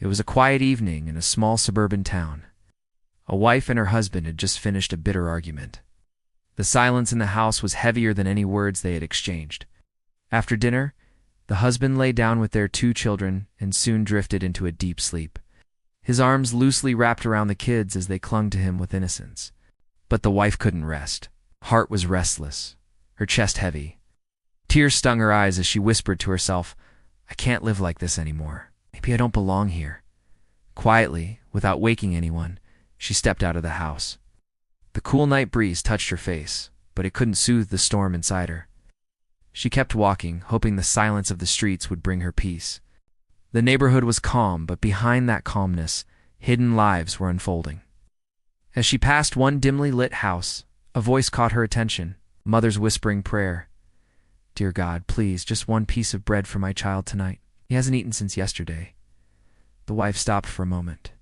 It was a quiet evening in a small suburban town. A wife and her husband had just finished a bitter argument. The silence in the house was heavier than any words they had exchanged. After dinner, the husband lay down with their 2 children and soon drifted into a deep sleep. His arms loosely wrapped around the kids as they clung to him with innocence. But the wife couldn't rest. Heart was restless, her chest heavy. Tears stung her eyes as she whispered to herself, "I can't live like this anymore. Maybe I don't belong here." Quietly, without waking anyone, she stepped out of the house. The cool night breeze touched her face, but it couldn't soothe the storm inside her. She kept walking, hoping the silence of the streets would bring her peace. The neighborhood was calm, but behind that calmness, hidden lives were unfolding. As she passed one dimly lit house, a voice caught her attention, a mother's whispering prayer. "Dear God, please, just one piece of bread for my child tonight. He hasn't eaten since yesterday." The wife stopped for a moment.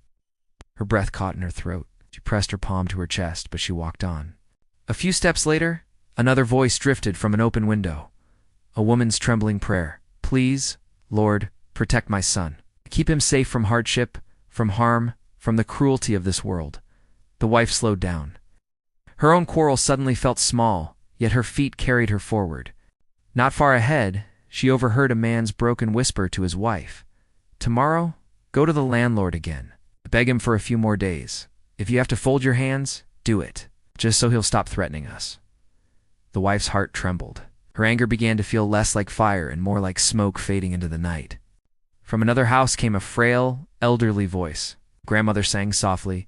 Her breath caught in her throat. She pressed her palm to her chest, but she walked on. A few steps later, another voice drifted from an open window. A woman's trembling prayer. "Please, Lord, protect my son. Keep him safe from hardship, from harm, from the cruelty of this world." The wife slowed down. Her own quarrel suddenly felt small, yet her feet carried her forward. Not far ahead, she overheard a man's broken whisper to his wife. "Tomorrow, go to the landlord again. Beg him for a few more days. If you have to fold your hands, do it, just so he'll stop threatening us." The wife's heart trembled. Her anger began to feel less like fire and more like smoke fading into the night. From another house came a frail, elderly voice. Grandmother sang softly,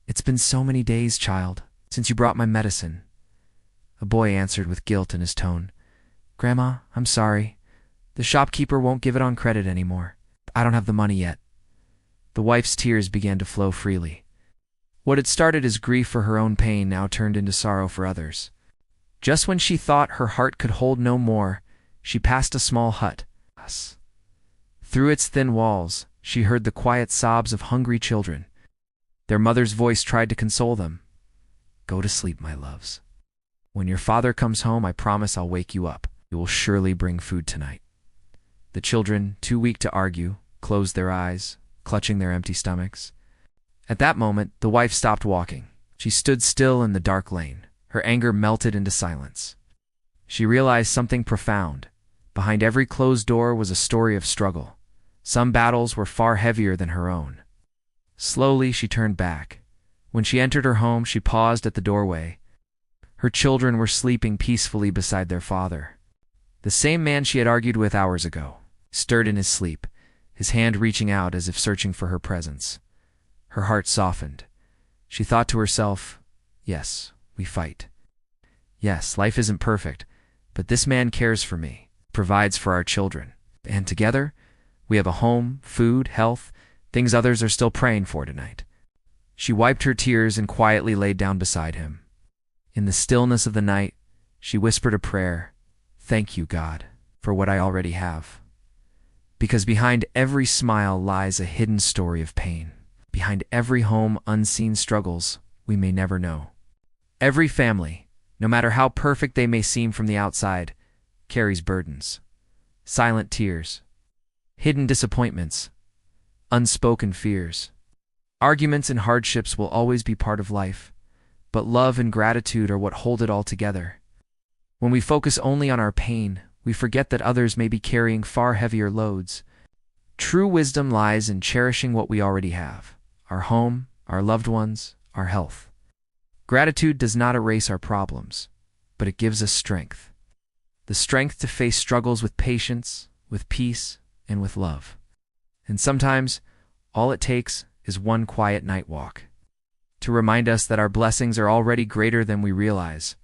"It's been so many days, child, since you brought my medicine." A boy answered with guilt in his tone, "Grandma, I'm sorry. The shopkeeper won't give it on credit anymore. I don't have the money yet." The wife's tears began to flow freely. What had started as grief for her own pain now turned into sorrow for others. Just when she thought her heart could hold no more, she passed a small hut. Through its thin walls, she heard the quiet sobs of hungry children. Their mother's voice tried to console them. "Go to sleep, my loves. When your father comes home, I promise I'll wake you up. You will surely bring food tonight." The children, too weak to argue, closed their eyes, clutching their empty stomachs. At that moment, the wife stopped walking. She stood still in the dark lane. Her anger melted into silence. She realized something profound. Behind every closed door was a story of struggle. Some battles were far heavier than her own. Slowly, she turned back. When she entered her home, she paused at the doorway. Her children were sleeping peacefully beside their father. The same man she had argued with hours ago stirred in his sleep, his hand reaching out as if searching for her presence. Her heart softened. She thought to herself, "Yes, we fight. Yes, life isn't perfect, but this man cares for me, provides for our children. And together, we have a home, food, health, things others are still praying for tonight." She wiped her tears and quietly laid down beside him. In the stillness of the night, she whispered a prayer. "Thank you, God, for what I already have." Because behind every smile lies a hidden story of pain. Behind every home, unseen struggles we may never know. Every family, no matter how perfect they may seem from the outside, carries burdens, silent tears, hidden disappointments, unspoken fears. Arguments and hardships will always be part of life, but love and gratitude are what hold it all together. When we focus only on our pain, we forget that others may be carrying far heavier loads. True wisdom lies in cherishing what we already have: our home, our loved ones, our health. Gratitude does not erase our problems, but it gives us strength. The strength to face struggles with patience, with peace, and with love. And sometimes, all it takes is one quiet night walk to remind us that our blessings are already greater than we realize.